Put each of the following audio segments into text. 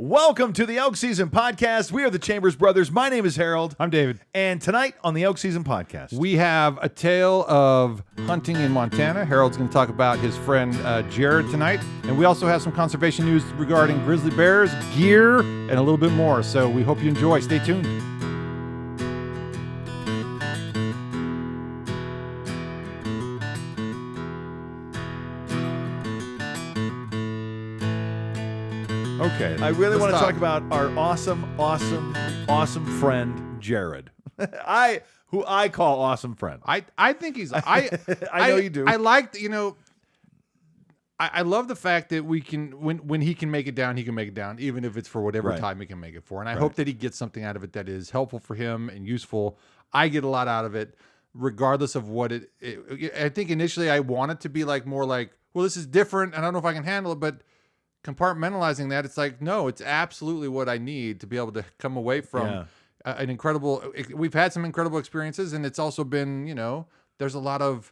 Welcome to the Elk Season Podcast. We are the Chambers Brothers. My name is Harold. I'm David. And tonight on the Elk Season Podcast, We have a tale of hunting in Montana. Harold's going to talk about his friend Jared tonight. And we also have some conservation news regarding grizzly bears, gear, and a little bit more. So we hope you enjoy. Stay tuned. Okay. I really want to talk about our awesome friend, Jared. Who I call awesome friend. I think he's I know you do. I like I love the fact that we can when he can make it down, he can make it down, even if it's for whatever Right. time he can make it for. And I hope that he gets something out of it that is helpful for him and useful. I get a lot out of it, regardless of what it I think initially I want it to be more like, well, this is different. I don't know if I can handle it, but compartmentalizing that, it's like, no, it's absolutely what I need to be able to come away from an incredible. We've had some incredible experiences, and it's also been, there's a lot of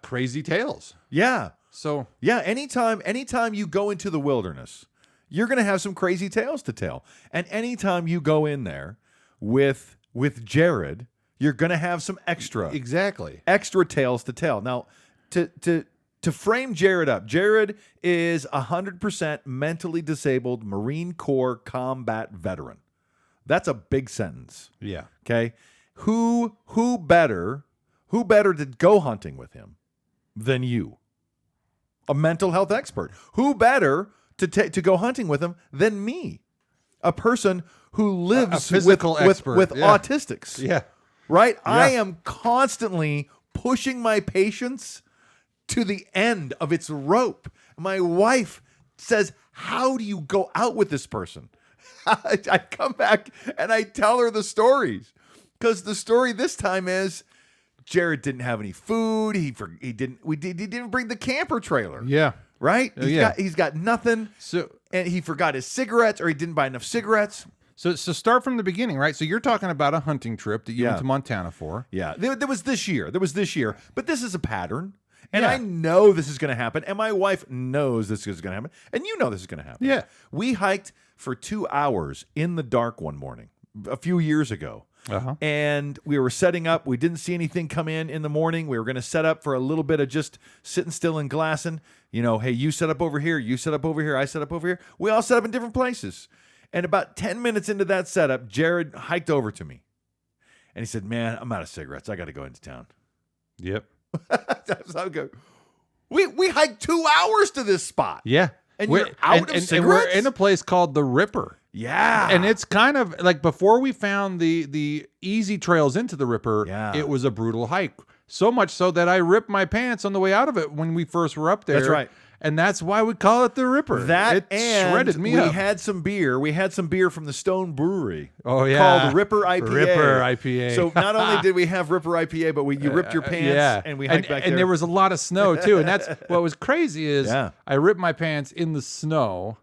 crazy tales. Yeah. So yeah, anytime you go into the wilderness, you're going to have some crazy tales to tell. And anytime you go in there with Jared, you're going to have some extra tales to tell. Now, to frame Jared up, Jared is 100% mentally disabled Marine Corps combat veteran. That's a big sentence. yeah, Okay? Who better to go hunting with him than you? A mental health expert. Who better to go hunting with him than me? A person who lives a physical expert. with autistics. yeah. Right? Yeah. I am constantly pushing my patience to the end of its rope. My wife says, how do you go out with this person? I come back and I tell her the stories. Because the story this time is Jared didn't have any food. He didn't bring the camper trailer. Yeah. Right? Yeah. He's got nothing. So And he forgot his cigarettes, or he didn't buy enough cigarettes. So start from the beginning, right? So you're talking about a hunting trip that you went to Montana for. Yeah. There was this year. But this is a pattern. And Yeah. I know this is going to happen. And my wife knows this is going to happen. And you know this is going to happen. Yeah. We hiked for 2 hours in the dark one morning a few years ago. Uh-huh. And we were setting up. We didn't see anything come in the morning. We were going to set up for a little bit of just sitting still and glassing. Hey, you set up over here. You set up over here. I set up over here. We all set up in different places. And about 10 minutes into that setup, Jared hiked over to me. And he said, man, I'm out of cigarettes. I got to go into town. Yep. So good. We hiked 2 hours to this spot. Yeah. And you're out of and cigarettes? we're in a place called the Ripper. Yeah. And it's kind of like before we found the easy trails into the Ripper, it was a brutal hike. So much so that I ripped my pants on the way out of it when we first were up there. That's right. And that's why we call it the Ripper. That it and shredded me up. We had some beer. We had some beer from the Stone Brewery. Oh, yeah. Called Ripper IPA. Ripper IPA. So not only did we have Ripper IPA, but you ripped your pants and we hiked back there. And there was a lot of snow too. And that's what was crazy is I ripped my pants in the snow.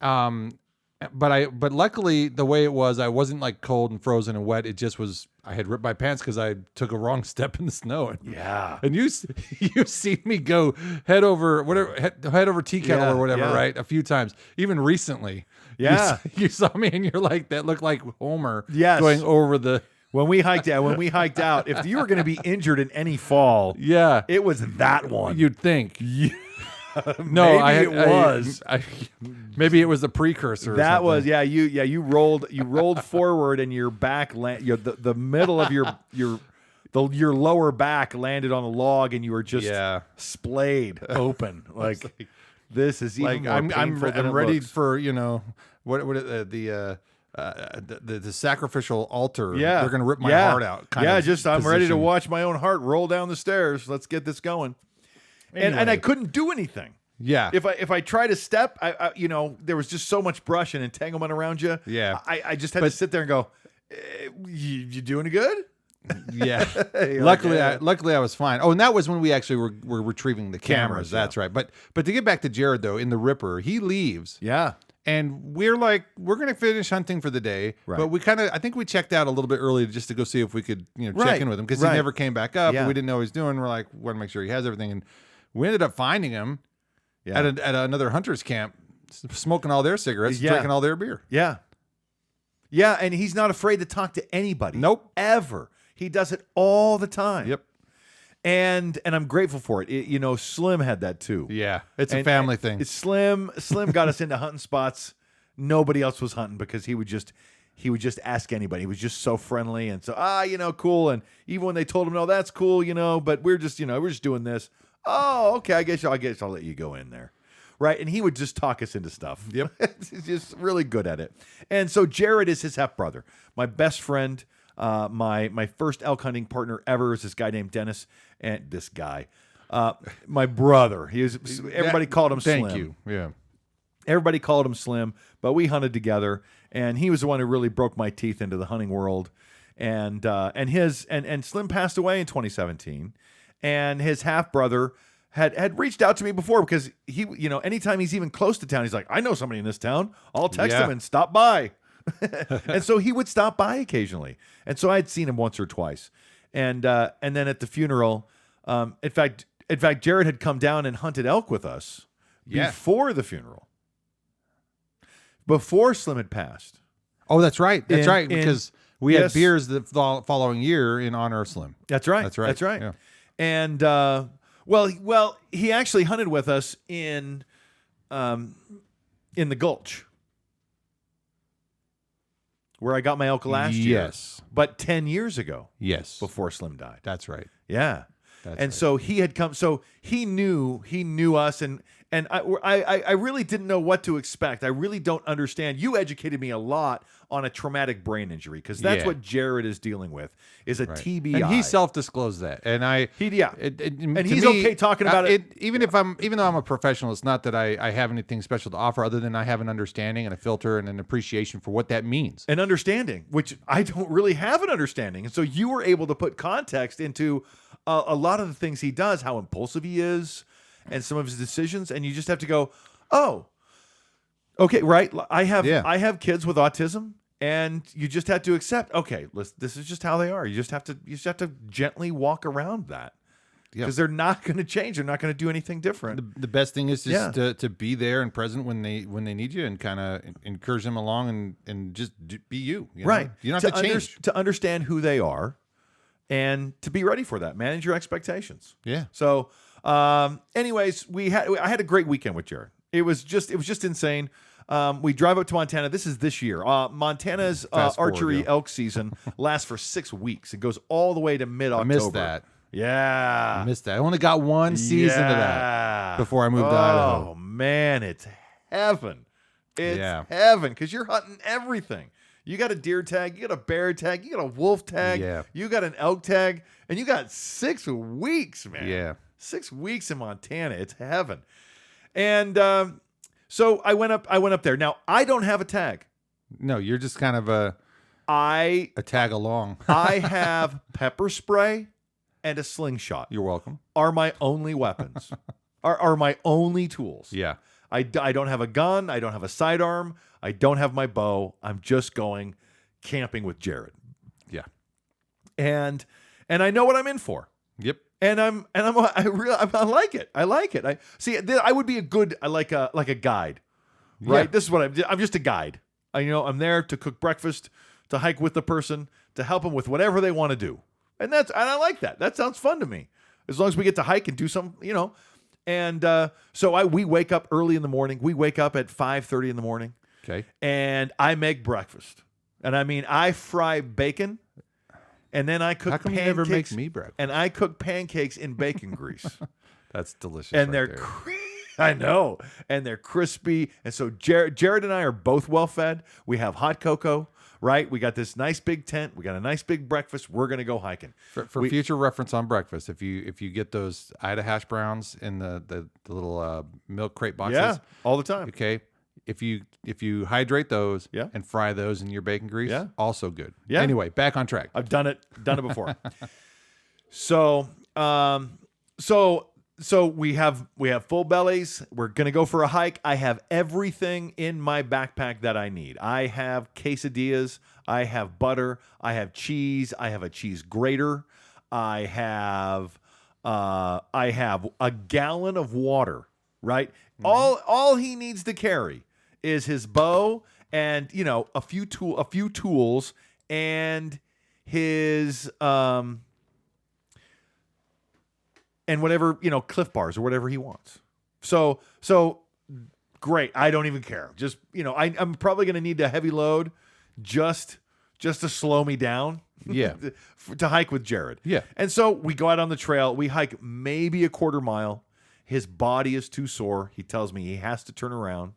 But luckily the way it was, I wasn't like cold and frozen and wet. It just was, I had ripped my pants because I took a wrong step in the snow. And you see me go head over tea kettle or whatever, right? A few times, even recently. Yeah. You saw me and you're like, that looked like Homer Yes. going over the. When we hiked out, if you were going to be injured in any fall, it was that one. You'd think. No, maybe it was. Maybe it was the precursor. That was You rolled forward and your back the middle of your lower back landed on a log and you were just splayed open. Like this is even more painful than I'm it ready looks. for the sacrificial altar. Yeah, they're gonna rip my heart out. I'm ready to watch my own heart roll down the stairs. Let's get this going. Anyway. And I couldn't do anything. Yeah. If I try to step, I there was just so much brush and entanglement around you. Yeah. I just had to sit there and go, you doing good? Yeah. Luckily I was fine. Oh, and that was when we actually were retrieving the cameras. That's right. But to get back to Jared though, in the Ripper, he leaves. Yeah. And we're like, we're going to finish hunting for the day. Right. But I think we checked out a little bit early just to go see if we could, check in with him because he never came back up. Yeah. We didn't know what he was doing. We're like, we want to make sure he has everything. And we ended up finding him at another hunter's camp Smoking all their cigarettes, Yeah. drinking all their beer. Yeah. Yeah, and he's not afraid to talk to anybody. Nope. Ever. He does it all the time. Yep. And I'm grateful for it. Slim had that too. Yeah. It's a family thing. Slim got us into hunting spots nobody else was hunting because he would just ask anybody. He was just so friendly and so cool. And even when they told him no, that's cool, but we're just doing this. Oh, okay. I guess I'll let you go in there. Right. And he would just talk us into stuff. Yep. He's just really good at it. And so Jared is his half brother, my best friend. My first elk hunting partner ever is this guy named Dennis, and this guy, my brother. Everybody called him Slim. Thank you. Yeah. Everybody called him Slim, but we hunted together, and he was the one who really broke my teeth into the hunting world. And Slim passed away in 2017, and his half brother had reached out to me before because he, anytime he's even close to town, he's like, I know somebody in this town. I'll text him and stop by. And so he would stop by occasionally. And so I had seen him once or twice. And then at the funeral, in fact, Jared had come down and hunted elk with us before the funeral. Before Slim had passed. Oh, that's right. That's right. Because we had beers the following year in honor of Slim. That's right. That's right. That's right. Yeah. And well, he actually hunted with us in the Gulch, where I got my elk last year. Yes. But 10 years ago. Yes. Before Slim died. That's right. Yeah. That's so he had come. So he knew us, and I really didn't know what to expect. I really don't understand. You educated me a lot on a traumatic brain injury because that's what Jared is dealing with is a TBI. And he self-disclosed that, and and he's okay talking about it. Even though I'm a professional, it's not that I have anything special to offer other than I have an understanding and a filter and an appreciation for what that means. An understanding, which I don't really have an understanding, and so you were able to put context into a lot of the things he does, how impulsive he is, and some of his decisions, and you just have to go, oh, okay, right. I have kids with autism, and you just have to accept. Okay, this is just how they are. You just have to gently walk around that because they're not going to change. They're not going to do anything different. The best thing is just to be there and present when they need you, and kind of encourage them along, and just be you. Right. You don't have to change to understand who they are, and to be ready for that. Manage your expectations. Yeah. So. Anyways, I had a great weekend with Jared. It was just insane. We drive up to Montana. This is this year. Montana's archery elk season lasts for 6 weeks. It goes all the way to mid-October. I missed that. Yeah. I missed that. I only got one season of that before I moved to Idaho. Oh, man, it's heaven. It's heaven because you're hunting everything. You got a deer tag, you got a bear tag, you got a wolf tag, you got an elk tag, and you got 6 weeks, man. Yeah. 6 weeks in Montana. It's heaven. And so I went up there. Now, I don't have a tag. No, you're just kind of a tag along. I have pepper spray and a slingshot. You're welcome. Are my only weapons. are my only tools. Yeah. I don't have a gun. I don't have a sidearm. I don't have my bow. I'm just going camping with Jared. Yeah. And I know what I'm in for. Yep. And I like it. I like it. I would be a good like a guide, right? Yeah. This is what I'm just a guide. I'm there to cook breakfast, to hike with the person, to help them with whatever they want to do, and I like that. That sounds fun to me. As long as we get to hike and do something, And so we wake up early in the morning. We wake up at 5:30 in the morning. Okay. And I make breakfast, and I fry bacon. And then I cook pancakes. How come you never make me breakfast? And I cook pancakes in bacon grease. That's delicious. And they're, I know, and they're crispy. And so Jared and I are both well fed. We have hot cocoa, right? We got this nice big tent. We got a nice big breakfast. We're gonna go hiking. For future reference on breakfast, if you get those Ida hash browns in the little milk crate boxes, all the time. Okay. If you hydrate those and fry those in your bacon grease, also good. Yeah. Anyway, back on track. I've done it before. So we have full bellies. We're gonna go for a hike. I have everything in my backpack that I need. I have quesadillas. I have butter. I have cheese. I have a cheese grater. I have a gallon of water right? All he needs to carry is his bow and a few tools and his and whatever Cliff Bars or whatever he wants. So great. I don't even care. Just I'm probably going to need a heavy load just to slow me down. Yeah. To hike with Jared. Yeah. And so we go out on the trail. We hike maybe a quarter mile. His body is too sore. He tells me he has to turn around.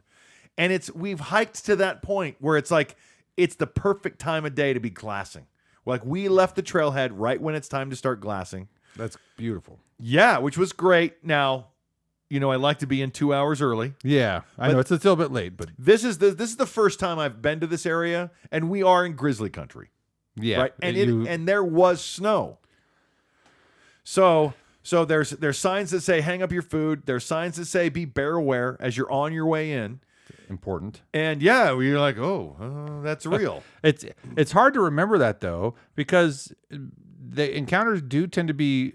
And we've hiked to that point where it's like it's the perfect time of day to be glassing. Like we left the trailhead right when it's time to start glassing. That's beautiful. Yeah, which was great. Now, I like to be in 2 hours early. Yeah, I know it's a little bit late, but this is the first time I've been to this area, and we are in grizzly country. Yeah, right. And there was snow. So there's signs that say hang up your food. There's signs that say be bear aware as you're on your way in. Important. And yeah, you're like, that's real. It's hard to remember that though, because the encounters do tend to be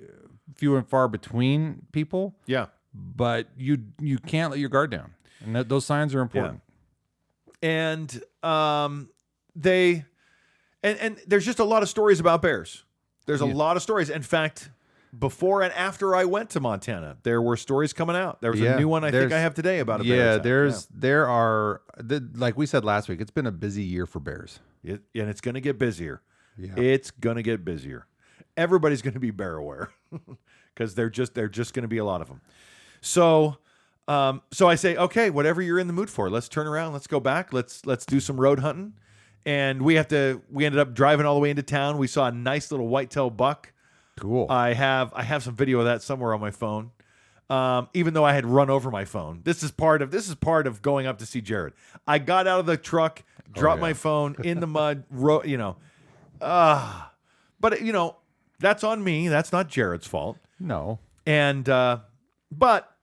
few and far between people. Yeah. But you can't let your guard down, and those signs are important. Yeah. And and there's just a lot of stories about bears. There's a lot of stories. In fact, before and after I went to Montana, there were stories coming out. There was a new one I think I have today about a bear attack. There are, like we said last week, it's been a busy year for bears. And it's going to get busier. Yeah. It's going to get busier. Everybody's going to be bear aware because they're just going to be a lot of them. So I say, okay, whatever you're in the mood for, let's turn around. Let's go back. Let's do some road hunting. And we ended up driving all the way into town. We saw a nice little whitetail buck. Cool. I have some video of that somewhere on my phone. Even though I had run over my phone. This is part of going up to see Jared. I got out of the truck, dropped my phone in the mud, but that's on me. That's not Jared's fault. No. And but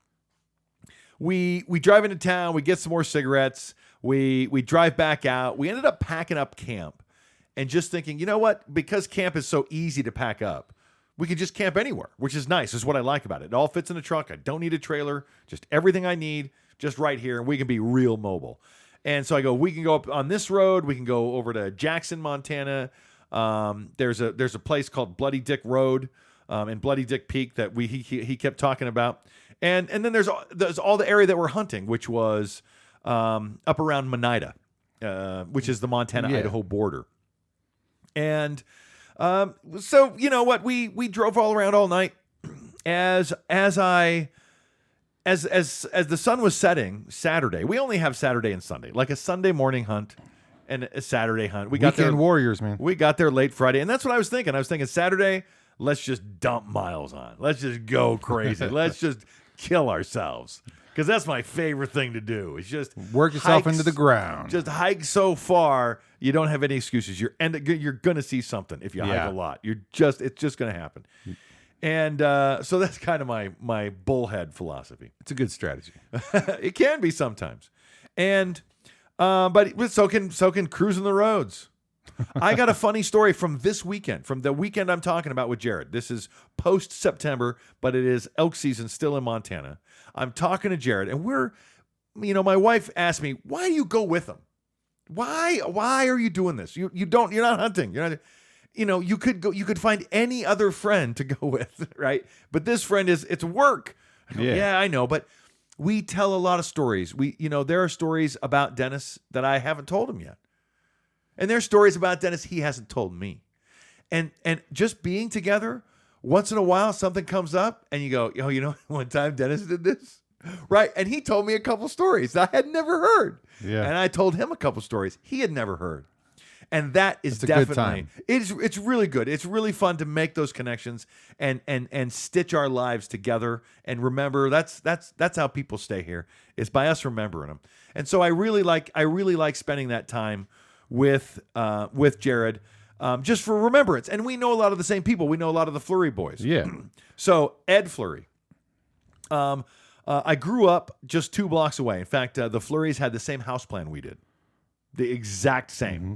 we drive into town, we get some more cigarettes, we drive back out. We ended up packing up camp and just thinking, you know what? Because camp is so easy to pack up, we can just camp anywhere, which is nice. Is what I like about it. It all fits in the truck. I don't need a trailer. Just everything I need, just right here, and we can be real mobile. And so I go, we can go up on this road. We can go over to Jackson, Montana. There's a place called Bloody Dick Road and Bloody Dick Peak that he kept talking about. And then there's all the area that we're hunting, which was up around Monida, which is the Montana-Idaho border. And so we drove all around all night. As the sun was setting Saturday, we only have Saturday and Sunday, like a Sunday morning hunt and a Saturday hunt. We got Weekend warriors, man. We got there late Friday, and that's what I was thinking. I was thinking Saturday, let's just dump miles on. Let's just go crazy. Let's just kill ourselves. Because that's my favorite thing to do. Is just work yourself into the ground. Just hike so far, you don't have any excuses. You're gonna see something if you hike a lot. It's just gonna happen. And so that's kind of my bullhead philosophy. It's a good strategy. It can be sometimes, and but so can cruising the roads. I got a funny story from this weekend, from the weekend I'm talking about with Jared. This is post September, but it is elk season still in Montana. I'm talking to Jared, and my wife asked me, "Why do you go with him? Why are you doing this? You're not hunting. You're not." You could find any other friend to go with, right? But this friend it's work. Yeah, I know, but we tell a lot of stories. There are stories about Dennis that I haven't told him yet. And there are stories about Dennis he hasn't told me. And just being together, once in a while something comes up and you go, one time Dennis did this. Right? And he told me a couple stories that I had never heard. Yeah. And I told him a couple stories he had never heard. And that is definitely it's really good. It's really fun to make those connections and stitch our lives together and remember that's how people stay here, is by us remembering them. And so I really like spending that time with Jared, just for remembrance. And we know a lot of the same people. We know a lot of the Fleury boys. Yeah. So Ed Fleury. I grew up just 2 blocks away. In fact, the Fleurys had the same house plan we did, the exact same. Mm-hmm.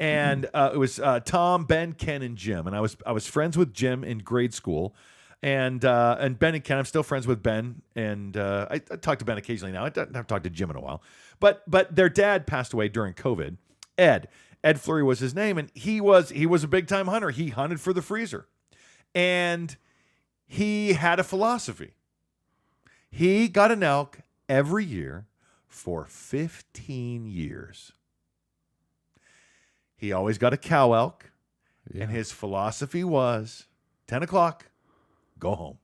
And it was Tom, Ben, Ken, and Jim. And I was friends with Jim in grade school. And Ben and Ken, I'm still friends with Ben, and I talk to Ben occasionally now. I haven't talked to Jim in a while, but their dad passed away during COVID. Ed Fleury was his name, and he was a big time hunter. He hunted for the freezer, and he had a philosophy. He got an elk every year for 15 years. He always got a cow elk, and his philosophy was 10 o'clock. Go home.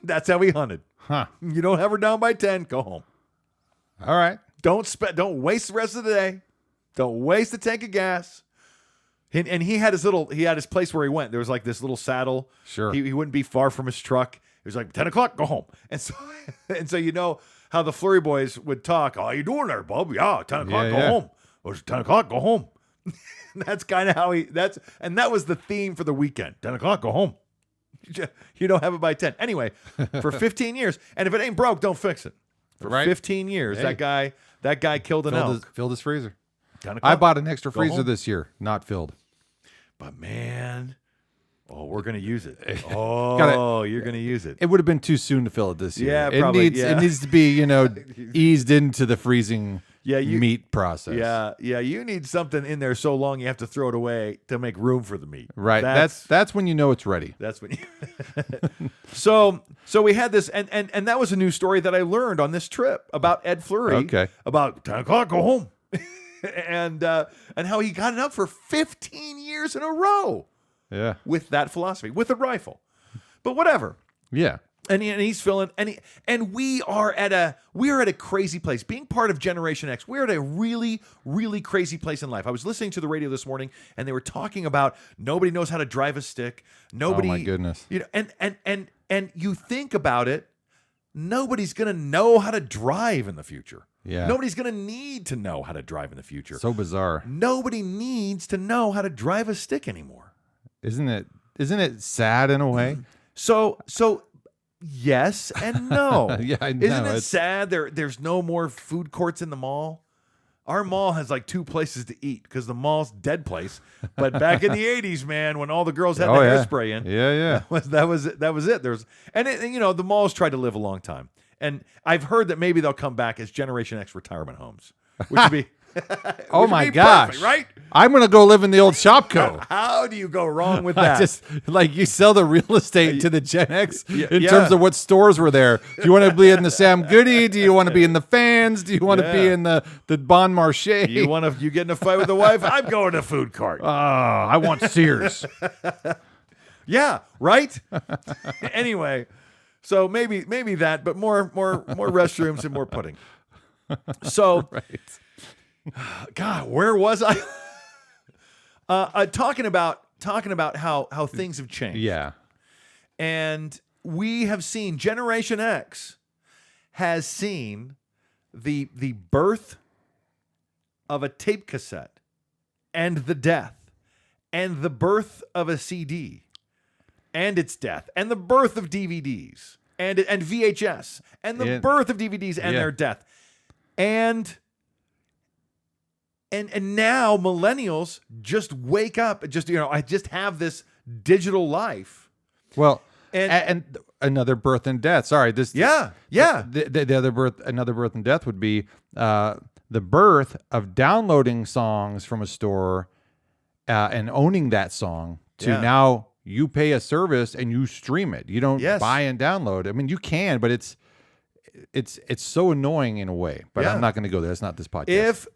That's how he hunted. Huh. You don't have her down by 10, go home. All right. Don't waste the rest of the day. Don't waste the tank of gas. And he had his place where he went. There was like this little saddle. Sure. He wouldn't be far from his truck. It was like 10 o'clock, go home. And so you know how the Fleury boys would talk. How you doing there, bub? Yeah, 10 o'clock, go home. It was 10 o'clock, go home. That's kind of how and that was the theme for the weekend. 10 o'clock, go home. You don't have it by 10. Anyway, for 15 years. And if it ain't broke, don't fix it. For 15 years, that guy killed an elk. Filled his freezer. I bought an extra freezer this year, not filled. But man, we're going to use it. You're going to use it. It would have been too soon to fill it this year. Yeah, probably. It needs to be, eased into the freezing meat process. Yeah. You need something in there so long you have to throw it away to make room for the meat. Right. That's when you know it's ready. That's when you. So we had this, and that was a new story that I learned on this trip about Ed Fleury. Okay. About 10 o'clock, go home. and how he got it up for 15 years in a row. Yeah. With that philosophy, with a rifle. But whatever. Yeah. And he's filling, and we are at a crazy place. Being part of Generation X, we're at a really, really crazy place in life. I was listening to the radio this morning, and they were talking about nobody knows how to drive a stick. Nobody. Oh my goodness. And you think about it, nobody's gonna know how to drive in the future. Yeah. Nobody's gonna need to know how to drive in the future. So bizarre. Nobody needs to know how to drive a stick anymore. Isn't it sad in a way? So yes and no. Yeah, I know. Isn't it sad there's no more food courts in the mall? Our mall has like 2 places to eat because the mall's dead place. But back in the 80s, man, when all the girls had the hairspray in, that was it. The malls tried to live a long time, and I've heard that maybe they'll come back as Generation X retirement homes, which would be. Oh my gosh! Perfect, right? I'm gonna go live in the old Shopco. How do you go wrong with that? Just like you sell the real estate to the Gen X in terms of what stores were there. Do you want to be in the Sam Goody? Do you want to be in the Fans? Do you want to be in the Bon Marché? You get in a fight with the wife? I'm going to food court. Oh, I want Sears. Yeah, right. Anyway, so maybe that, but more restrooms and more pudding. So. Right. God, where was I? Talking about how things have changed. Yeah. And we have seen Generation X has seen the birth of a tape cassette and the death and the birth of a CD and its death and the birth of DVDs and VHS and the birth of DVDs and their death. And now millennials just wake up, I just have this digital life. Well, and another birth and death. Sorry, this. Yeah. The other birth, another birth and death would be the birth of downloading songs from a store and owning that song to now you pay a service and you stream it. You don't buy and download. I mean, you can, but it's so annoying in a way, but I'm not going to go there. It's not this podcast.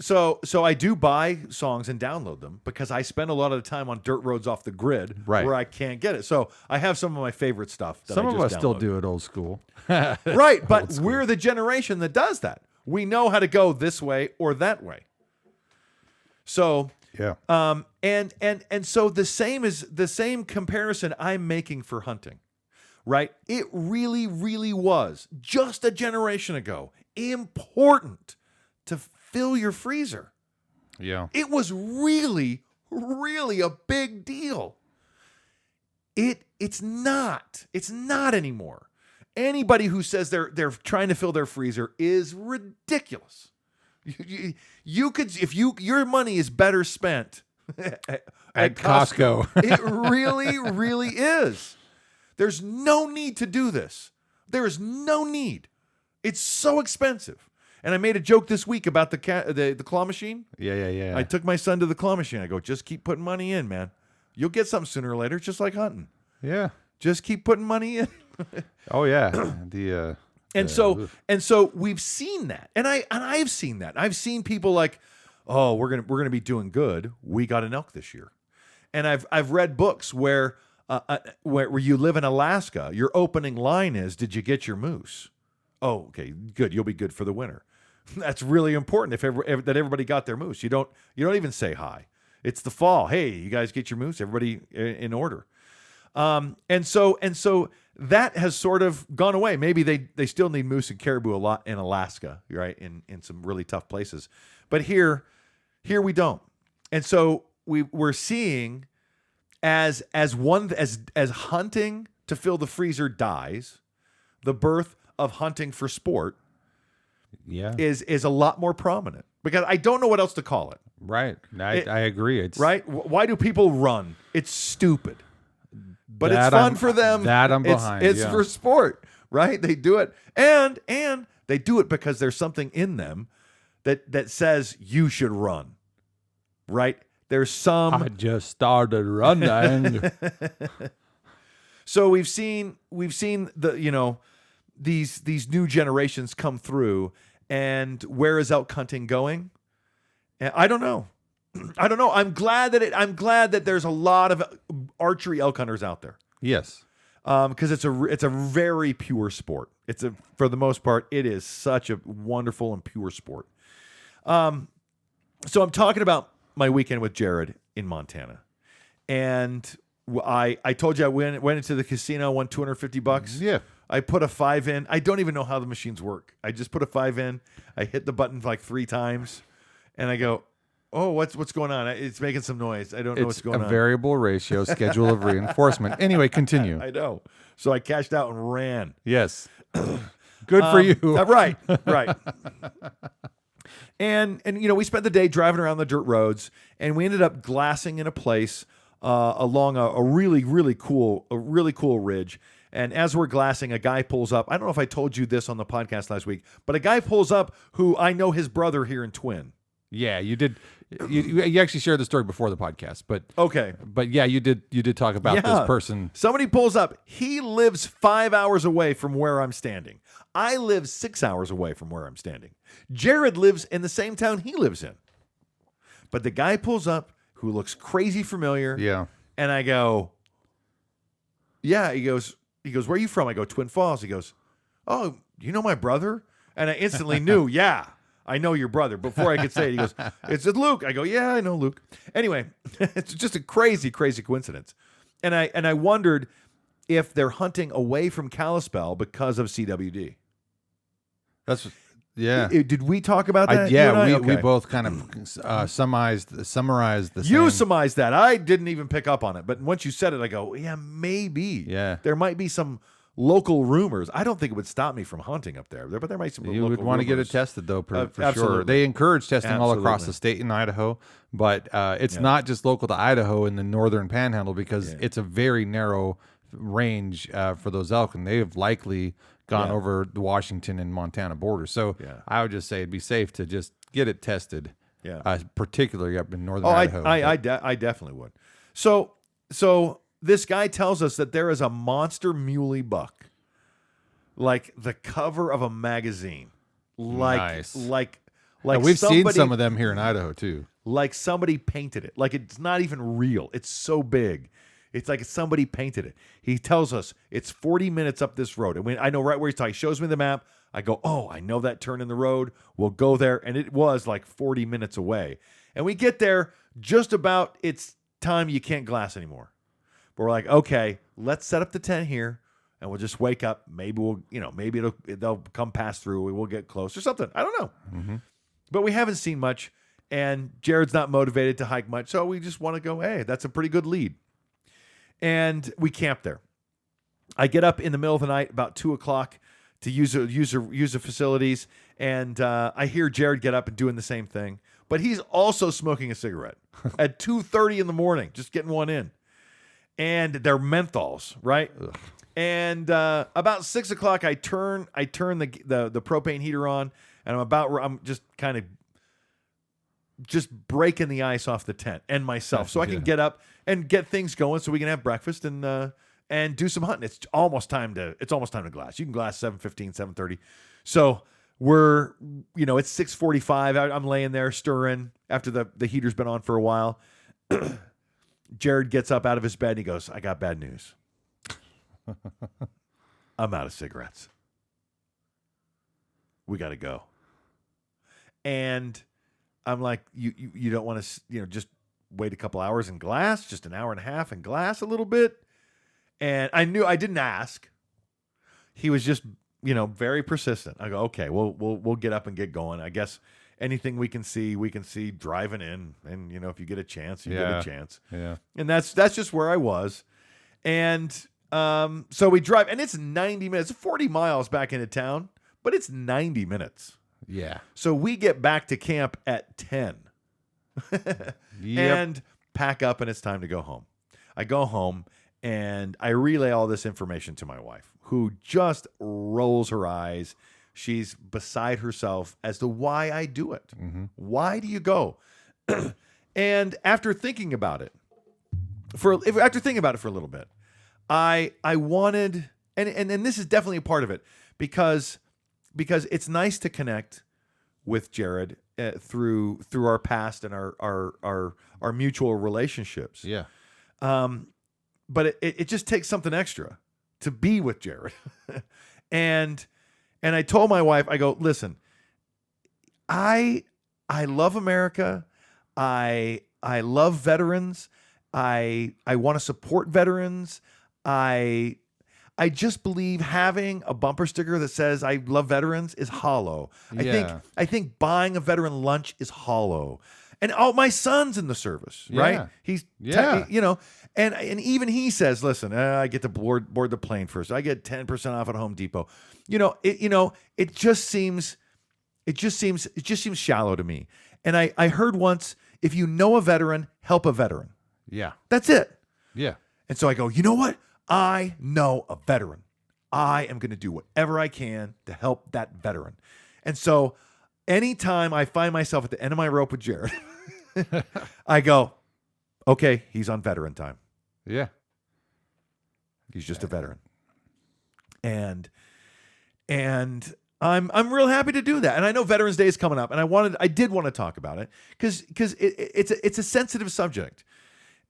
So I do buy songs and download them because I spend a lot of the time on dirt roads off the grid where I can't get it. So I have some of my favorite stuff. Some of us still do it old school. Right, but we're the generation that does that. We know how to go this way or that way. So and so the same comparison I'm making for hunting. Right? It really, really was just a generation ago important to fill your freezer. Yeah. It was really, really a big deal. It's not anymore. Anybody who says they're trying to fill their freezer is ridiculous. You could, if your money is better spent at Costco. It really, really is. There's no need to do this. There is no need. It's so expensive. And I made a joke this week about the claw machine. Yeah. I took my son to the claw machine. I go, just keep putting money in, man. You'll get something sooner or later. It's just like hunting. Yeah. Just keep putting money in. Oh yeah. So we've seen that, and I've seen that. I've seen people like, oh, we're gonna be doing good. We got an elk this year, and I've read books where you live in Alaska. Your opening line is, "Did you get your moose?" Oh, okay, good. You'll be good for the winter. That's really important. If that everybody got their moose, you don't even say hi. It's the fall. Hey, you guys get your moose? Everybody in order. And so that has sort of gone away. Maybe they still need moose and caribou a lot in Alaska, right? In some really tough places, but here we don't. And so we're seeing as hunting to fill the freezer dies, the birth of hunting for sport is a lot more prominent, because I don't know what else to call it. Right. I agree. It's right. Why do people run? It's stupid. But it's fun for them. That I'm behind. It's for sport, right? They do it, and they do it because there's something in them that says you should run, right? There's some. I just started running. So we've seen the these new generations come through, and where is elk hunting going? And I don't know. I'm glad that there's a lot of archery elk hunters out there. Yes. Because it's a very pure sport. For the most part, it is such a wonderful and pure sport. So I'm talking about my weekend with Jared in Montana, and I told you I went into the casino, won $250. Yeah. I put a 5 in. I don't even know how the machines work. I just put a 5 in. I hit the button like 3 times, and I go, oh, what's going on? It's making some noise. I don't know what's going on. It's a variable ratio schedule of reinforcement. Anyway, continue. I know. So I cashed out and ran. Yes. Good for you. Right. And we spent the day driving around the dirt roads, and we ended up glassing in a place along a really cool ridge. And as we're glassing, a guy pulls up. I don't know if I told you this on the podcast last week, but a guy pulls up who I know his brother here in Twin. Yeah, you did. You actually shared the story before the podcast, but okay. But yeah, you did talk about this person. Somebody pulls up. He lives 5 hours away from where I'm standing. I live 6 hours away from where I'm standing. Jared lives in the same town he lives in. But the guy pulls up who looks crazy familiar. Yeah. And I go, yeah. He goes, where are you from? I go, Twin Falls. He goes, oh, you know my brother? And I instantly knew, yeah. I know your brother. Before I could say it, he goes, it's Luke. I go, yeah, I know Luke. Anyway, it's just a crazy coincidence. And I wondered if they're hunting away from Kalispell because of CWD. Did we talk about that? We both kind of summarized the You same. surmised that. I didn't even pick up on it. But once you said it, I go, yeah, maybe. Yeah. There might be some local rumors. I don't think it would stop me from hunting up there, but there might be some You local would want to get rumors. it tested, though, for Absolutely. sure. They encourage testing all across Absolutely. the state in Idaho, but it's not just local to Idaho in the northern panhandle, because it's a very narrow range for those elk, and they have likely gone over the Washington and Montana border. So I would just say it'd be safe to just get it tested, particularly up in northern Idaho. I definitely would. So this guy tells us that there is a monster muley buck, like the cover of a magazine. Nice. Like we've seen some of them here in Idaho too. Like somebody painted it. Like it's not even real. It's so big. It's like somebody painted it. He tells us it's 40 minutes up this road. And I know right where he's talking. He shows me the map. I go, oh, I know that turn in the road. We'll go there. And it was like 40 minutes away. And we get there just about it's time you can't glass anymore. But we're like, okay, let's set up the tent here, and we'll just wake up. Maybe they'll come pass through. We'll get close or something. I don't know. Mm-hmm. But we haven't seen much, and Jared's not motivated to hike much, so we just want to go, hey, that's a pretty good lead. And we camp there. I get up in the middle of the night, about 2:00, to use the facilities, and I hear Jared get up and doing the same thing. But he's also smoking a cigarette at 2:30 in the morning, just getting one in. And they're menthols, right? Ugh. And about 6 o'clock, I turn the propane heater on, and I'm just kind of just breaking the ice off the tent and myself, so I can get up and get things going, so we can have breakfast and do some hunting. It's almost time to glass. You can glass 7:15, 7:30. So we're it's 6:45. I'm laying there stirring after the heater's been on for a while. Jared gets up out of his bed and he goes, "I got bad news. I'm out of cigarettes. We got to go." And I'm like, you don't want to, just wait a couple hours and glass, just an hour and a half and glass a little bit. And I didn't ask. He was just, very persistent. I go, okay, we'll get up and get going. I guess anything we can see driving in. And, if you get a chance, you get a chance. Yeah. And that's just where I was. And so we drive, and it's 90 minutes, 40 miles back into town, but it's 90 minutes. Yeah. So we get back to camp at 10 and pack up, and it's time to go home. I go home and I relay all this information to my wife, who just rolls her eyes. She's beside herself as to why I do it. Mm-hmm. Why do you go? And after thinking about it for a little bit, I wanted, and this is definitely a part of it, because it's nice to connect with Jared through our past and our mutual relationships. Yeah. But it just takes something extra to be with Jared. and I told my wife, I go, listen, I love America. I love veterans. I want to support veterans. I just believe having a bumper sticker that says I love veterans is hollow. I think buying a veteran lunch is hollow. And my son's in the service, right? He's and even he says, listen, I get to board the plane first. I get 10% off at Home Depot. It just seems shallow to me. And I heard once, if you know a veteran, help a veteran. Yeah. That's it. Yeah. And so I go, you know what? I know a veteran. I am going to do whatever I can to help that veteran. And so anytime I find myself at the end of my rope with Jared, I go, okay, he's on veteran time. Yeah. He's just a veteran. And I'm real happy to do that. And I know Veterans Day is coming up, and I did want to talk about it because it's a sensitive subject.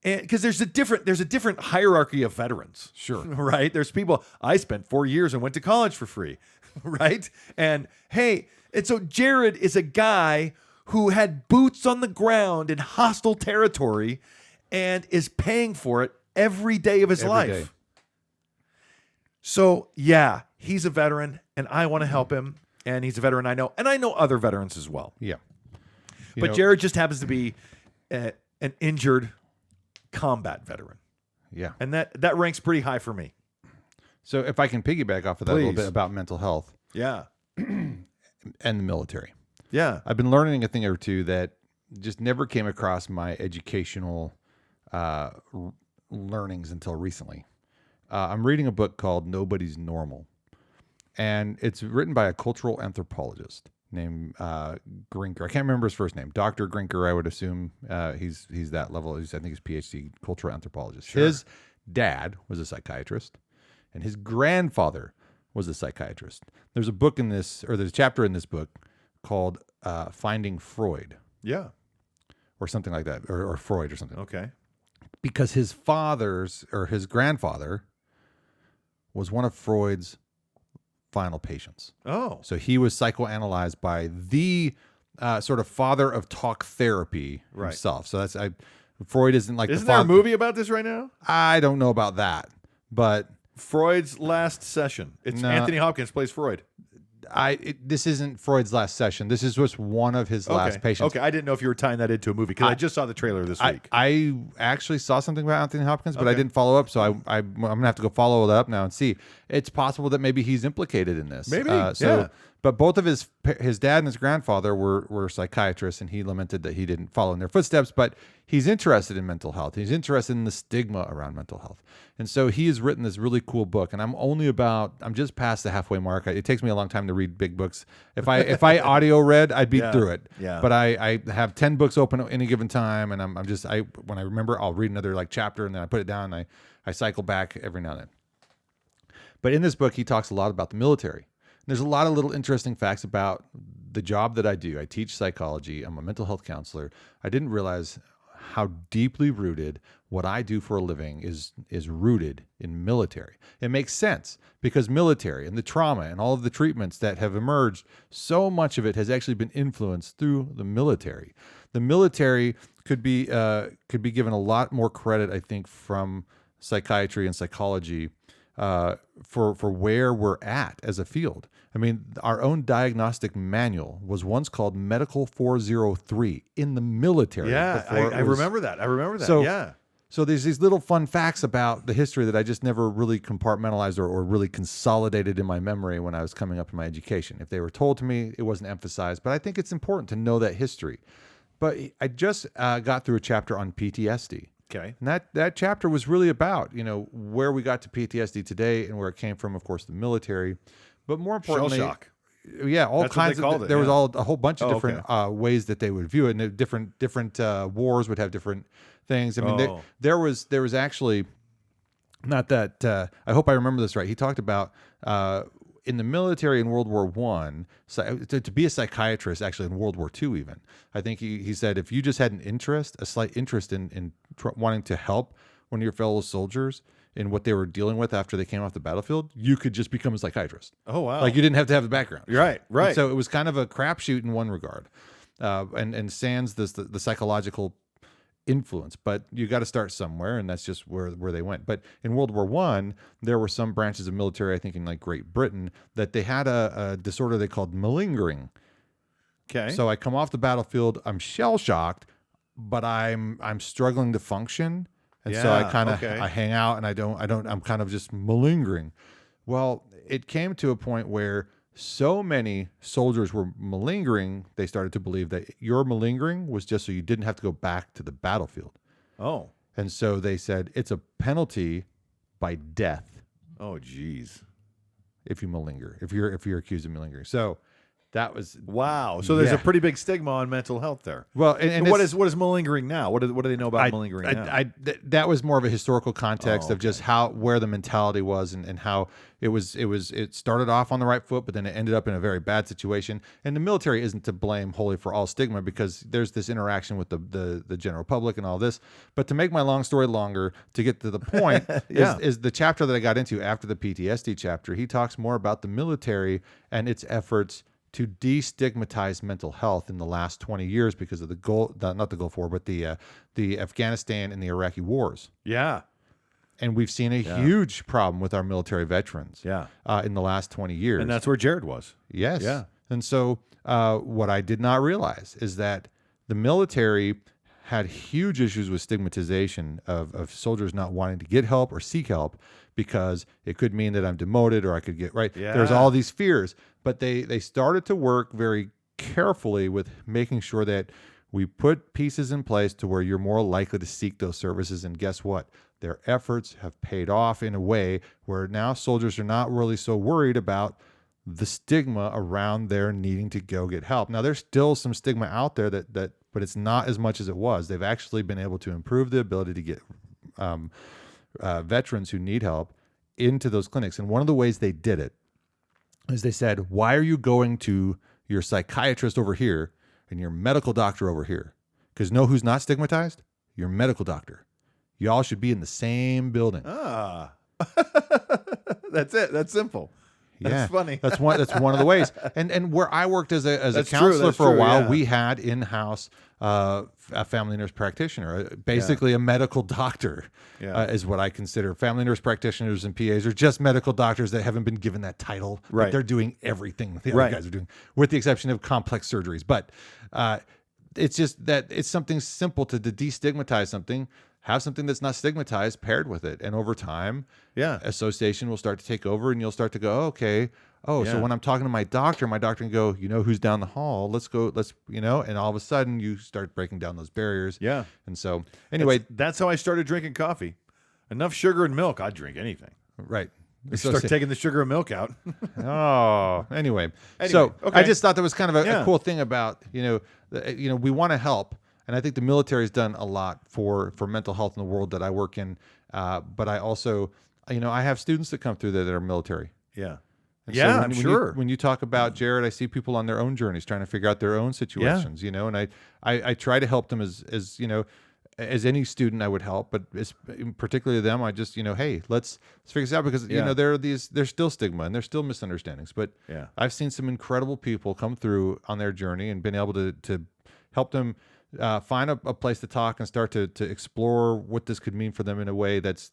And because there's a different hierarchy of veterans. Sure. Right? There's people, I spent 4 years and went to college for free. Right? And so Jared is a guy who had boots on the ground in hostile territory and is paying for it every day of his life. Day. So yeah, he's a veteran and I want to help him. And he's a veteran I know. And I know other veterans as well. Yeah. But Jared just happens to be an injured combat veteran. Yeah. And that ranks pretty high for me. So if I can piggyback off of that a little bit about mental health. Yeah. And the military. Yeah. I've been learning a thing or two that just never came across my educational learnings until recently. I'm reading a book called Nobody's Normal. And it's written by a cultural anthropologist named Grinker. I can't remember his first name. Dr. Grinker, I would assume he's that level. I think he's PhD, cultural anthropologist. Sure. His dad was a psychiatrist, and his grandfather was a psychiatrist. There's a chapter in this book called Finding Freud. Yeah. Or something like that, or Freud or something. Okay. Because his grandfather was one of Freud's final patients. Oh. So he was psychoanalyzed by the sort of father of talk therapy himself. So Freud isn't like Isn't there a movie about this right now? I don't know about that, but Freud's Last Session. It's Anthony Hopkins plays Freud. This isn't Freud's last session. This is just one of his last patients. Okay, I didn't know if you were tying that into a movie because I just saw the trailer this week. I actually saw something about Anthony Hopkins, but I didn't follow up. So I'm gonna have to go follow it up now and see. It's possible that maybe he's implicated in this. Maybe. But both of his dad and his grandfather were psychiatrists, and he lamented that he didn't follow in their footsteps. But he's interested in mental health. He's interested in the stigma around mental health. And so he has written this really cool book. And I'm just past the halfway mark. It takes me a long time to read big books. If I audio read, I'd be through it. Yeah. But I have 10 books open at any given time, and when I remember, I'll read another chapter, and then I put it down, and I cycle back every now and then. But in this book, he talks a lot about the military. There's a lot of little interesting facts about the job that I do. I teach psychology. I'm a mental health counselor. I didn't realize how deeply rooted what I do for a living is rooted in military. It makes sense because military and the trauma and all of the treatments that have emerged, so much of it has actually been influenced through the military. The military could be given a lot more credit, I think, from psychiatry and psychology for where we're at as a field. I mean, our own diagnostic manual was once called Medical 403 in the military. Yeah, I remember that. So there's these little fun facts about the history that I just never really compartmentalized or really consolidated in my memory when I was coming up in my education. If they were told to me, it wasn't emphasized. But I think it's important to know that history. But I just got through a chapter on PTSD. Okay. And that chapter was really about, where we got to PTSD today and where it came from, of course, the military. But more importantly, shell shock. Yeah, all That's kinds what they called of it, there was yeah. a whole bunch of different ways that they would view it, and different wars would have different things. I mean, there was actually, not that I hope I remember this right. He talked about in the military in World War I, to be a psychiatrist actually in World War II even. I think he said if you just had a slight interest in wanting to help one of your fellow soldiers in what they were dealing with after they came off the battlefield, you could just become a psychiatrist. Oh, wow. Like you didn't have to have the background. Right. And so it was kind of a crapshoot in one regard. And sans the psychological influence, but you got to start somewhere, and that's just where they went. But in World War I, there were some branches of military, I think in Great Britain, that they had a disorder they called malingering. Okay. So I come off the battlefield, I'm shell shocked, but I'm struggling to function. And so I kind of I hang out and I'm kind of just malingering. Well, it came to a point where so many soldiers were malingering, they started to believe that your malingering was just so you didn't have to go back to the battlefield. Oh. And so they said it's a penalty by death. Oh, geez. If you malinger, if you're accused of malingering. So that was wow. So there's a pretty big stigma on mental health there. Well, and what is malingering now? What do they know about malingering now? That was more of a historical context of just where the mentality was and how it started off on the right foot, but then it ended up in a very bad situation. And the military isn't to blame wholly for all stigma because there's this interaction with the general public and all this. But to make my long story longer, to get to the point, is the chapter that I got into after the PTSD chapter. He talks more about the military and its efforts to destigmatize mental health in the last 20 years because of not the Gulf War, but the Afghanistan and the Iraqi wars. Yeah. And we've seen a huge problem with our military veterans in the last 20 years. And that's where Jared was. Yes. Yeah. And so what I did not realize is that the military had huge issues with stigmatization of soldiers not wanting to get help or seek help because it could mean that I'm demoted or I could get right. Yeah. There's all these fears, but they started to work very carefully with making sure that we put pieces in place to where you're more likely to seek those services. And guess what? Their efforts have paid off in a way where now soldiers are not really so worried about the stigma around their needing to go get help. Now, there's still some stigma out there but it's not as much as it was. They've actually been able to improve the ability to get veterans who need help into those clinics. And one of the ways they did it is they said, why are you going to your psychiatrist over here and your medical doctor over here? Because know who's not stigmatized? Your medical doctor. Y'all should be in the same building. Ah. That's it. That's simple. That's funny. That's one of the ways. And where I worked as a counselor for a while, we had in-house a family nurse practitioner, basically a medical doctor, is what I consider. Family nurse practitioners and PAs are just medical doctors that haven't been given that title. Right. But they're doing everything the other guys are doing, with the exception of complex surgeries. But it's just that it's something simple to destigmatize something. Have something that's not stigmatized paired with it. And over time, association will start to take over and you'll start to go, okay, oh, Yeah. so when I'm talking to my doctor can go, who's down the hall? Let's go. And all of a sudden you start breaking down those barriers. Yeah. And so anyway, that's how I started drinking coffee. Enough sugar and milk, I'd drink anything. right. Start taking the sugar and milk out. Anyway, okay. so I just thought that was kind of a cool thing about, we want to help. And I think the military has done a lot for mental health in the world that I work in. But I also, I have students that come through there that are military. Yeah. And Yeah, so I'm sure. When you talk about Jared, I see people on their own journeys trying to figure out their own situations, and I try to help them as any student I would help, but particularly them, I just, hey, let's figure this out because, there's still stigma and there's still misunderstandings, but I've seen some incredible people come through on their journey and been able to help them find a place to talk and start to explore what this could mean for them in a way that's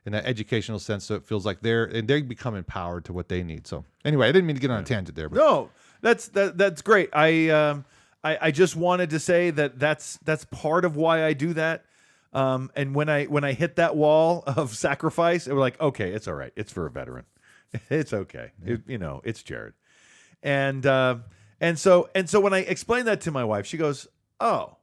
in an educational sense. So it feels like they become empowered to what they need. So anyway, I didn't mean to get on a tangent there. But. No, that's great. I just wanted to say that's part of why I do that. And when I hit that wall of sacrifice, it was like, okay, it's all right. It's for a veteran. It's okay. Yeah. It's Jared. And so when I explained that to my wife, she goes, oh,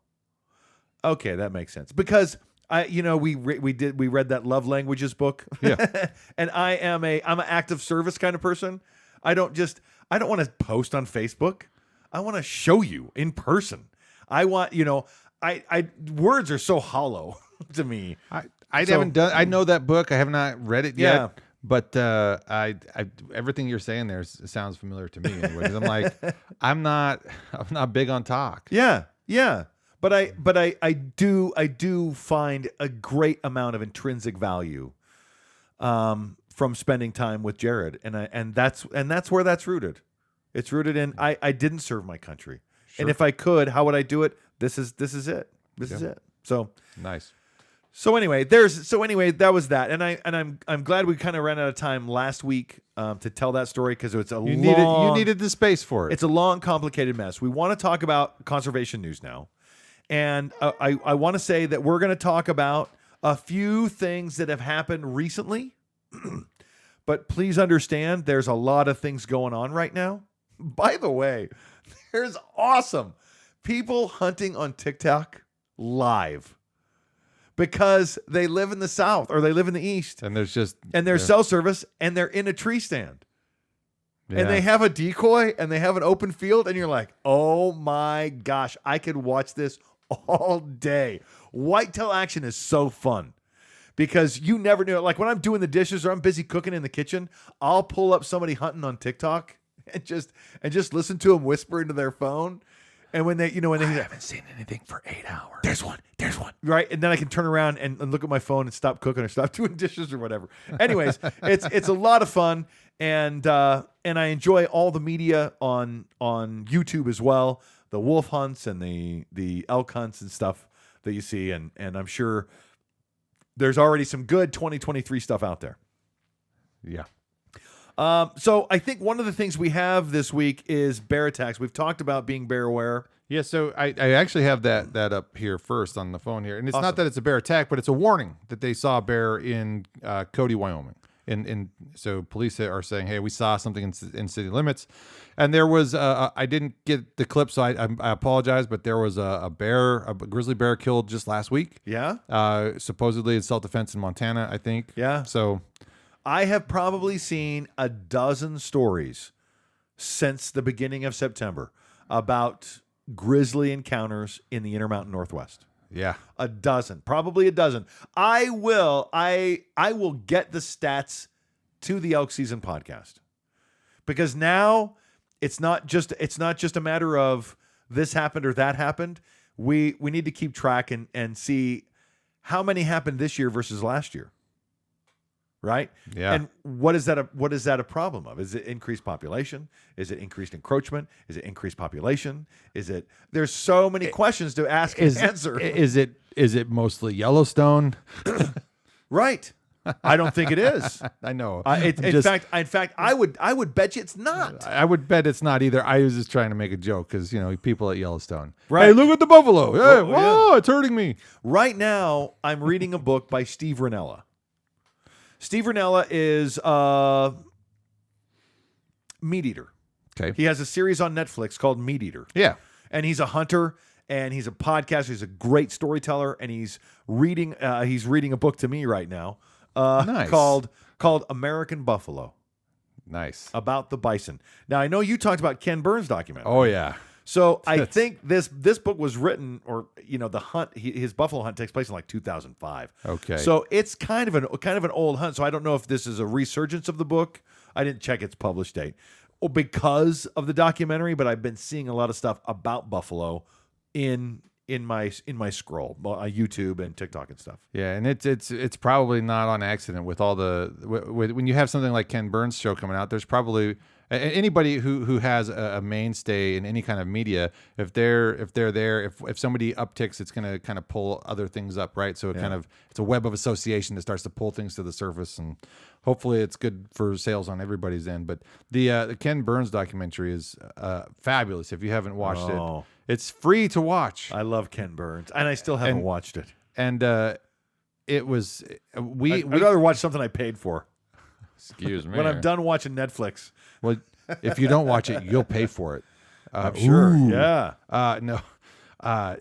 okay, that makes sense. Because we read that Love Languages book. Yeah. And I'm an active service kind of person. I don't want to post on Facebook. I want to show you in person. I want, words are so hollow to me. I know that book. I have not read it yet. But everything you're saying there sounds familiar to me anyway. 'Cause I'm like, I'm not big on talk. Yeah. But I do find a great amount of intrinsic value from spending time with Jared, and that's where that's rooted. It's rooted in I didn't serve my country, and if I could, how would I do it? This is it. This is it. So nice. So anyway, that was that, and I'm glad we kind of ran out of time last week to tell that story because it's you needed the space for it. It's a long, complicated mess. We want to talk about conservation news now, and I want to say that we're going to talk about a few things that have happened recently, but please understand there's a lot of things going on right now. By the way, there's awesome people hunting on TikTok live because they live in the South or they live in the East. And there's cell service and they're in a tree stand. Yeah. And they have a decoy and they have an open field and you're like, oh my gosh, I could watch this all day. Whitetail action is so fun. Because you never knew. Like when I'm doing the dishes or I'm busy cooking in the kitchen, I'll pull up somebody hunting on TikTok and just listen to them whisper into their phone. And when they, I haven't seen anything for 8 hours. There's one. Right. And then I can turn around and look at my phone and stop cooking or stop doing dishes or whatever. Anyways, it's a lot of fun. And I enjoy all the media on YouTube as well. The wolf hunts and the elk hunts and stuff that you see. And I'm sure there's already some good 2023 stuff out there. Yeah. So I think one of the things we have this week is bear attacks. We've talked about being bear aware. Yeah, so I actually have that up here first on the phone here. And it's not that it's a bear attack, but it's a warning that they saw a bear in Cody, Wyoming. So police are saying, hey, we saw something in city limits. And there was, I didn't get the clip, so I apologize, but there was a grizzly bear killed just last week. Yeah. Supposedly in self-defense in Montana, I think. Yeah. So I have probably seen a dozen stories since the beginning of September about grizzly encounters in the Intermountain Northwest. Yeah. Probably a dozen. I will get the stats to the Elk Season Podcast. Because now it's not just a matter of this happened or that happened. We need to keep track and see how many happened this year versus last year. Right? Yeah. And what is that a problem of? Is it increased population? Is it increased encroachment? Is it increased population? There's so many questions to ask and answer. Is it mostly Yellowstone? Right. I don't think it is. I know. In fact, I would bet you it's not. I would bet it's not either. I was just trying to make a joke because people at Yellowstone. Right. Hey, look at the buffalo. Hey, whoa, it's hurting me. Right now, I'm reading a book by Steve Rinella. Steve Rinella is Meat Eater. Okay. He has a series on Netflix called Meat Eater. Yeah. And he's a hunter, and he's a podcaster. He's a great storyteller, and he's reading a book to me right now Nice. called American Buffalo, Nice. about the bison. Now, I know you talked about Ken Burns' documentary. Oh, yeah. So I think this book was written, or the hunt, his buffalo hunt takes place in like 2005. Okay. So it's kind of an old hunt. So I don't know if this is a resurgence of the book. I didn't check its published date, because of the documentary. But I've been seeing a lot of stuff about buffalo in my scroll, YouTube and TikTok and stuff. Yeah, and it's probably not on accident with all when you have something like Ken Burns' show coming out. There's probably anybody who has a mainstay in any kind of media. If they're there, if somebody upticks, it's going to kind of pull other things up, right? So it's a web of association that starts to pull things to the surface, and hopefully it's good for sales on everybody's end. But the Ken Burns documentary is fabulous. If you haven't watched it, it's free to watch. I love Ken Burns, and I still haven't watched it. And it was I'd rather watch something I paid for. Excuse me. When I'm done watching Netflix. Well, if you don't watch it, you'll pay for it. I'm sure. Ooh. Yeah. No. I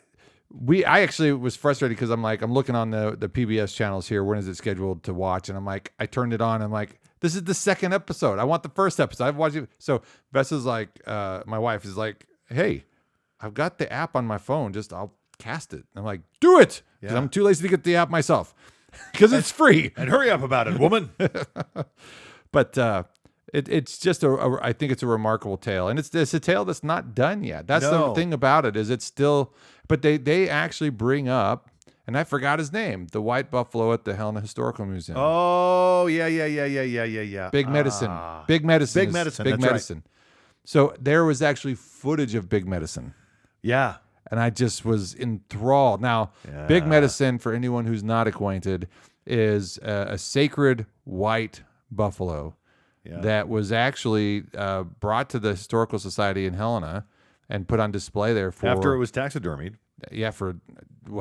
actually was frustrated because I'm looking on the PBS channels here. When is it scheduled to watch? And I turned it on. And I'm like, this is the second episode. I want the first episode. I've watched it. So Vessa's like, my wife is like, hey, I've got the app on my phone. I'll cast it. And I'm like, do it. Because I'm too lazy to get the app myself. Because it's free. And hurry up about it, woman. But it's just I think it's a remarkable tale, and it's a tale that's not done yet. That's the thing about it, is it's still. But they actually bring up, and I forgot his name, the white buffalo at the Helena Historical Museum. Oh yeah. Big Medicine. Big Medicine. Big Medicine. So there was actually footage of Big Medicine. Yeah. And I just was enthralled. Now, Big Medicine, for anyone who's not acquainted, is a sacred white buffalo that was actually brought to the Historical Society in Helena and put on display there after it was taxidermied. Yeah, for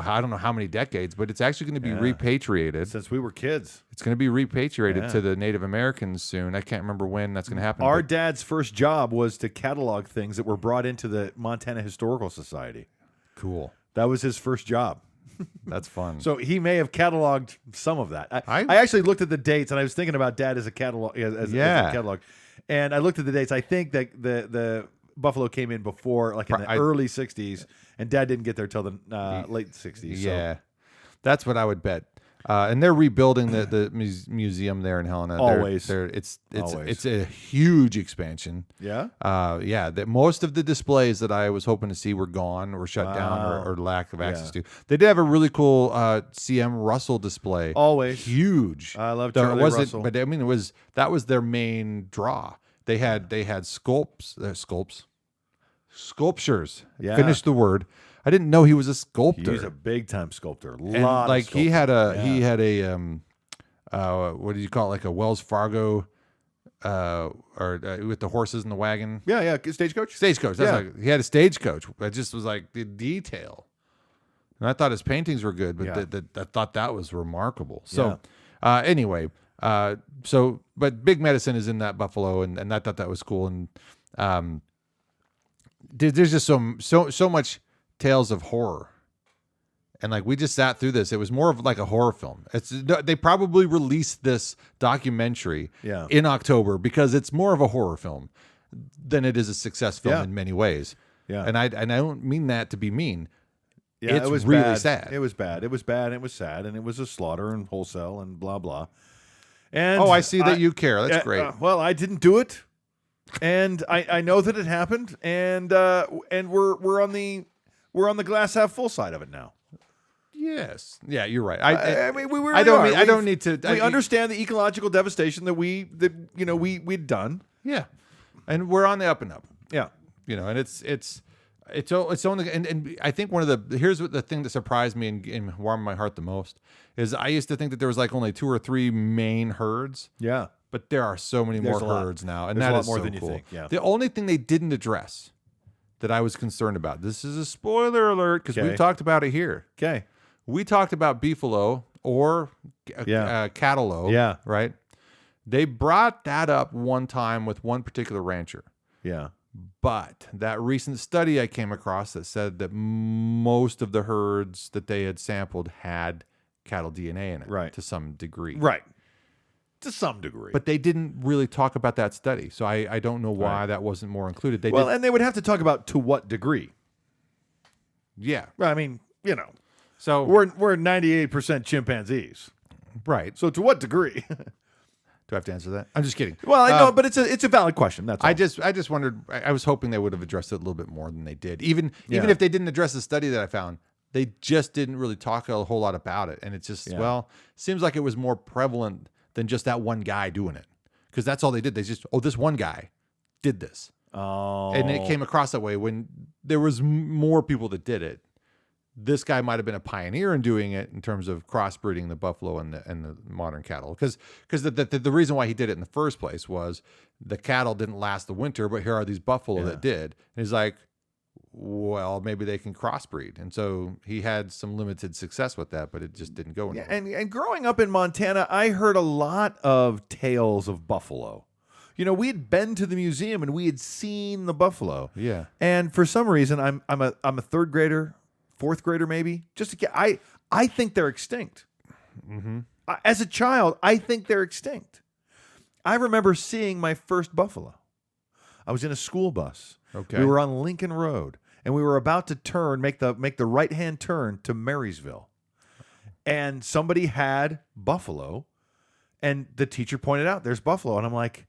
I don't know how many decades, but it's actually going to be repatriated. Since we were kids. It's going to be repatriated to the Native Americans soon. I can't remember when that's going to happen. Our dad's first job was to catalog things that were brought into the Montana Historical Society. Cool. That was his first job. That's fun. So he may have cataloged some of that. I actually looked at the dates, and I was thinking about Dad as a catalog, as a catalog. And I looked at the dates. I think that the buffalo came in before, like in the early '60s, and Dad didn't get there till the late '60s. Yeah, that's what I would bet. And they're rebuilding the museum there in Helena. Always. It's a huge expansion. Yeah? That most of the displays that I was hoping to see were gone or shut down or lack of access to. They did have a really cool C.M. Russell display. Always. Huge. I love Charlie Russell. But I mean, that was their main draw. They had sculptures. Yeah. Finish the word. I didn't know he was a sculptor. He's a big time sculptor. He had a what do you call it? Like a Wells Fargo, with the horses in the wagon. Yeah, stagecoach. Stagecoach. He had a stagecoach. It just was like the detail. And I thought his paintings were good, but I thought that was remarkable. So anyway, but Big Medicine is in that buffalo, and I thought that was cool. And there's just so much tales of horror, and we just sat through this. It was more of like a horror film. They probably released this documentary in October because it's more of a horror film than it is a success film in many ways. And I don't mean that to be mean. It was really bad. sad. It was bad. It was bad. And it was sad, and it was a slaughter and wholesale and blah blah. And I see that you care. That's great. Well, I didn't do it, and I know that it happened, and we're on the glass half full side of it now. Yes. Yeah, you're right. I mean, we really I don't are. I don't need to. We understand the ecological devastation that we'd done. Yeah, and we're on the up and up. Yeah, and it's only and I think here's the thing that surprised me and warmed my heart the most is I used to think that there was only 2 or 3 main herds. Yeah, but there are so many more herds now, and that is more so than you cool. think. Yeah. The only thing they didn't address that I was concerned about. This is a spoiler alert because we've talked about it here. Okay. We talked about beefalo or cattle-o. Yeah. Right? They brought that up one time with one particular rancher. Yeah. But that recent study I came across that said that most of the herds that they had sampled had cattle DNA in it, Right, to some degree. Right. To some degree. But they didn't really talk about that study. So I don't know why that wasn't more included. They did. And they would have to talk about to what degree. Yeah. I mean, So we're 98% chimpanzees. right. So to what degree? Do I have to answer that? I'm just kidding. Well, I know, but it's a valid question. That's all. I just wondered. I was hoping they would have addressed it a little bit more than they did. Even Yeah. if they didn't address the study that I found, they just didn't really talk a whole lot about it. And it's just seems like it was more prevalent than just that one guy doing it, because that's all they did. They just this one guy did this. Oh. And it came across that way when there was more people that did it. This guy might have been a pioneer in doing it in terms of crossbreeding the buffalo and the modern cattle. Because the reason why he did it in the first place was the cattle didn't last the winter, but here are these buffalo that did. And he's like, well, maybe they can crossbreed. And so he had some limited success with that, but it just didn't go anywhere. And growing up in Montana, I heard a lot of tales of buffalo. We had been to the museum and we had seen the buffalo. Yeah. And for some reason, I'm a third grader, fourth grader maybe. I think they're extinct. Mm-hmm. As a child, I think they're extinct. I remember seeing my first buffalo. I was in a school bus. Okay. We were on Lincoln Road, and we were about to make the right-hand turn to Marysville. And somebody had buffalo, and the teacher pointed out, there's buffalo. And I'm like,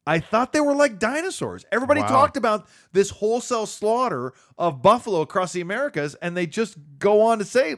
I thought they were like dinosaurs. Everybody talked about this wholesale slaughter of buffalo across the Americas, and they just go on to say,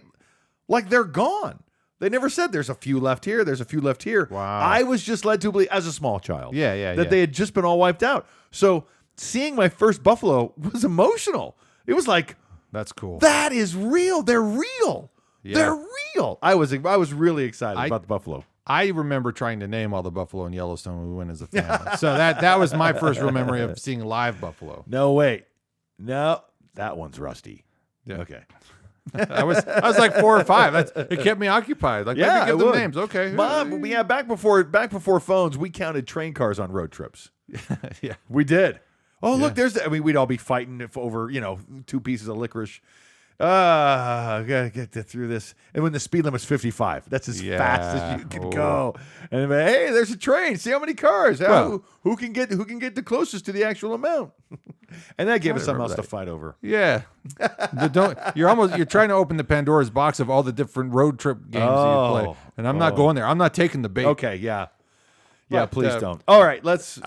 like, they're gone. They never said there's a few left here, there's a few left here. Wow. I was just led to believe, as a small child, that they had just been all wiped out. So seeing my first buffalo was emotional. It was like, that's cool. that is real. They're real. Yeah. They're real. I was really excited about the buffalo. I remember trying to name all the buffalo in Yellowstone when we went as a family. So that was my first real memory of seeing live buffalo. No, wait. No, that one's Rusty. Yeah. Okay. I was like 4 or 5. It kept me occupied. Like, let me give them names. Okay. Mom, back before phones, we counted train cars on road trips. Yeah. We did. Oh, look, we'd all be fighting over, 2 pieces of licorice. I gotta get through this. And when the speed limit's 55, that's as fast as you can go. And hey, there's a train. See how many cars? Who can get the closest to the actual amount? And that gave us something else to fight over. Yeah. You're trying to open the Pandora's box of all the different road trip games that you play. And I'm not going there. I'm not taking the bait. Okay, yeah. Yeah, please don't. All right, let's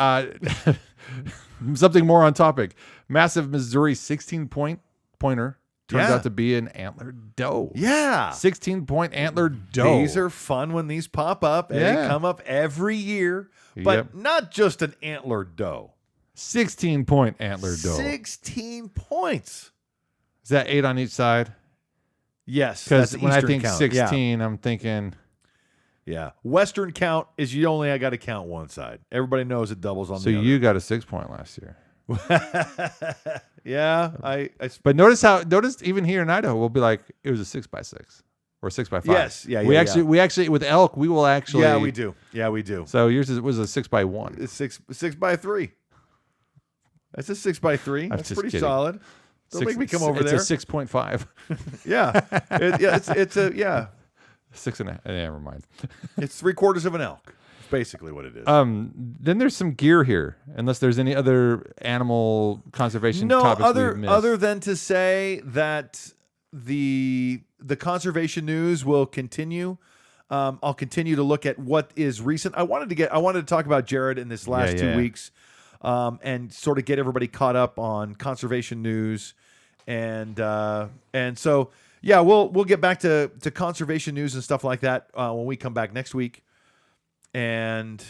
something more on topic. Massive Missouri 16-pointer turns out to be an antlered doe. Yeah. 16-point antlered doe. These are fun when these pop up. And they come up every year. But not just an antlered doe. 16-point antlered doe. 16 points. Is that 8 on each side? Yes. Because when I think count. 16, I'm thinking... Yeah. Western count is you only got to count one side. Everybody knows it doubles on the other. So you got a 6-point last year. Yeah, but notice even here in Idaho, we'll be like, it was a 6x6 or 6x5. Yes, yeah. We actually with elk, we will actually. Yeah, we do. Yeah, we do. So yours was a 6x1. It's 6x3. That's a 6x3. That's pretty solid. Don't make me come over there. It's a 6.5. Yeah, it's a 6.5. Never mind. It's 3/4 of an elk. Basically what it is. Then there's some gear here, unless there's any other animal conservation topics we've missed. Other than to say that the conservation news will continue. I'll continue to look at what is recent. I wanted to talk about Jared in this last 2 weeks, and sort of get everybody caught up on conservation news, and so we'll get back to conservation news and stuff like that when we come back next week. And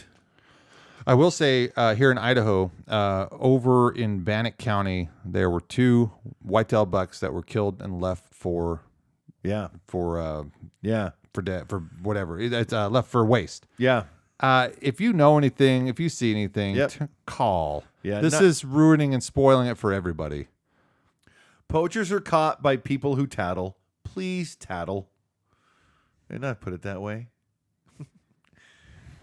I will say here in Idaho, over in Bannock County, there were 2 whitetail bucks that were killed and left for whatever. It's left for waste. Yeah. If you know anything, if you see anything, call. Yeah. This is ruining and spoiling it for everybody. Poachers are caught by people who tattle. Please tattle. Did not put it that way.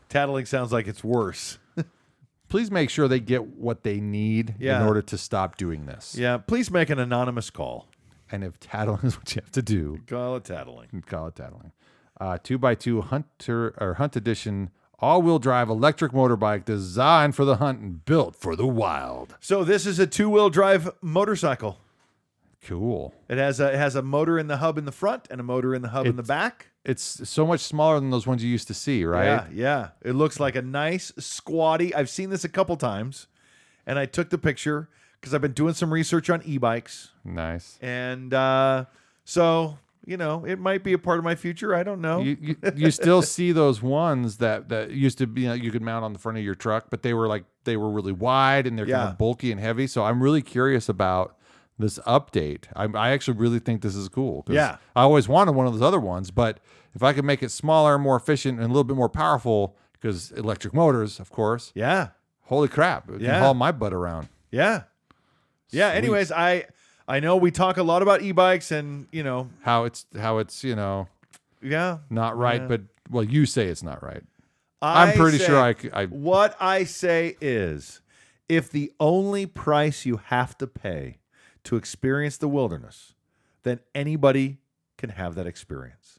Tattling sounds like it's worse. Please make sure they get what they need in order to stop doing this. Yeah, please make an anonymous call. And if tattling is what you have to do, call it tattling. 2x2 Hunt Edition all-wheel drive electric motorbike designed for the hunt and built for the wild. So this is a 2-wheel drive motorcycle. Cool. It has a motor in the hub in the front and a motor in the hub in the back. It's so much smaller than those ones you used to see, right? Yeah. It looks like a nice squatty. I've seen this a couple times, and I took the picture because I've been doing some research on e-bikes. Nice. And so, it might be a part of my future. I don't know. You still see those ones that used to be you could mount on the front of your truck, but they were really wide and they're kind of bulky and heavy. So I'm really curious about this update. I actually really think this is cool. Yeah. I always wanted one of those other ones, but if I could make it smaller, more efficient, and a little bit more powerful, because electric motors, of course. Yeah. Holy crap. It can haul my butt around. Yeah. Yeah. Sweet. Anyways, I know we talk a lot about e-bikes and, how it's not right, but you say it's not right. I'm pretty sure I what I say is, if the only price you have to pay to experience the wilderness, then anybody can have that experience.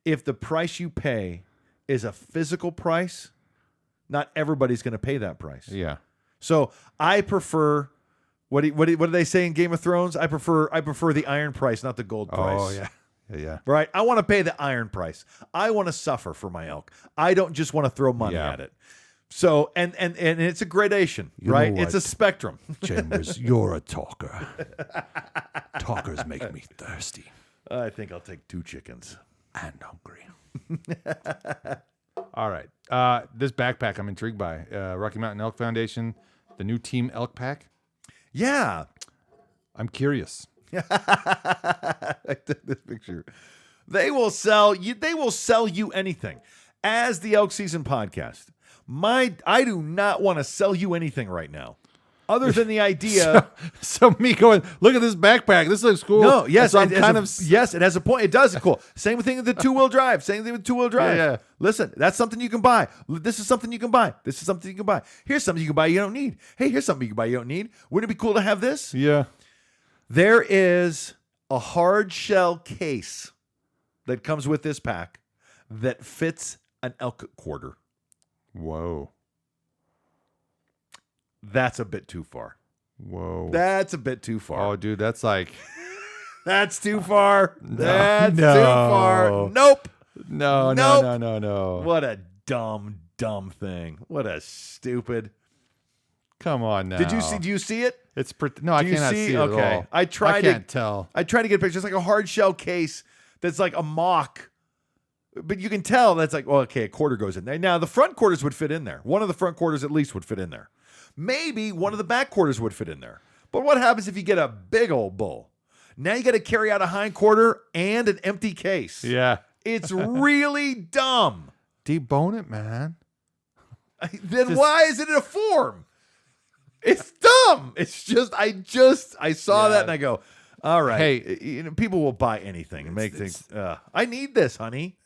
If the price you pay is a physical price, not everybody's going to pay that price. Yeah. So I prefer what do they say in Game of Thrones? I prefer the iron price, not the gold price. Oh yeah. Yeah. Right? I want to pay the iron price. I want to suffer for my elk. I don't just want to throw money at it. So and it's a gradation, right? It's a spectrum. Chambers, you're a talker. Talkers make me thirsty. I think I'll take 2 chickens. And hungry. All right. This backpack I'm intrigued by. Rocky Mountain Elk Foundation, the new Team Elk Pack. Yeah. I'm curious. I took this picture. They will sell you anything. As the Elk Season Podcast, I do not want to sell you anything right now, other than the idea. So me going, look at this backpack. This looks cool. No, yes, so it has a point. It does. It's cool. Same thing with the 2-wheel drive. Same thing with 2-wheel drive. Yeah. Listen, that's something you can buy. This is something you can buy. This is something you can buy. Here's something you can buy you don't need. Hey, here's something you can buy you don't need. Wouldn't it be cool to have this? Yeah. There is a hard shell case that comes with this pack that fits an elk quarter. Whoa. That's a bit too far. Whoa. That's a bit too far. Oh, dude, that's like... That's too far. That's no. too far. Nope. No. What a dumb thing. What a stupid... Come on now. Do you see it? No, I cannot see it at all. I can't tell. I tried to get a picture. It's like a hard shell case that's like a mock. But you can tell that's like, a quarter goes in there. Now, the front quarters would fit in there. One of the front quarters at least would fit in there. Maybe one of the back quarters would fit in there. But what happens if you get a big old bull? Now you got to carry out a hind quarter and an empty case. Yeah. It's really dumb. Debone it, man. Then why is it in a form? It's dumb. It's just, I saw that and I go, all right. Hey, people will buy anything and make things. I need this, honey.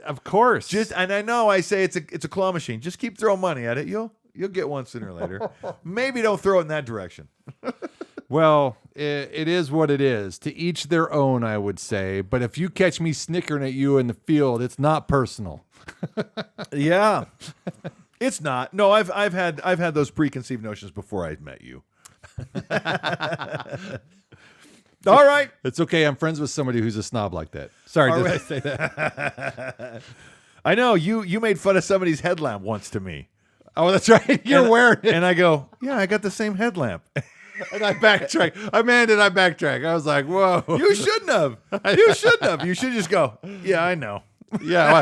Of course. And I know I say it's a claw machine. Just keep throwing money at it. You'll get one sooner or later. Maybe don't throw it in that direction. Well, it is what it is. To each their own, I would say. But if you catch me snickering at you in the field, it's not personal. Yeah. It's not. No, I've had those preconceived notions before I met you. All right. It's okay. I'm friends with somebody who's a snob like that. Sorry, did I say that? I know. You made fun of somebody's headlamp once to me. Oh, that's right. You're wearing it. And I go, yeah, I got the same headlamp. And I backtrack. I backtrack. I was like, whoa. You shouldn't have. You shouldn't have. You should just go, yeah, I know. Yeah,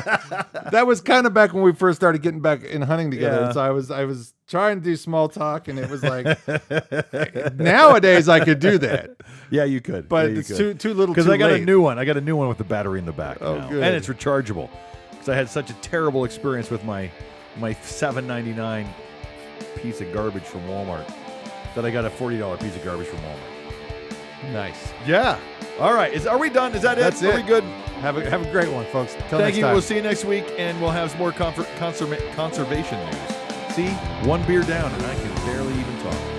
that was kind of back when we first started getting back in hunting together. Yeah. So I was trying to do small talk, and it was like nowadays I could do that. Yeah, you could, but yeah, it's too little. Because I got a new one. I got a new one with the battery in the back. Oh, now. good. And it's rechargeable. Because I had such a terrible experience with my $7.99 piece of garbage from Walmart that I got a $40 piece of garbage from Walmart. Nice. Yeah. All right. Are we done? Is that That's it? it. Are we good? Have a great one, folks. Till Thank next you. time. We'll see you next week, and we'll have some more conservation news. See, one beer down, and I can barely even talk.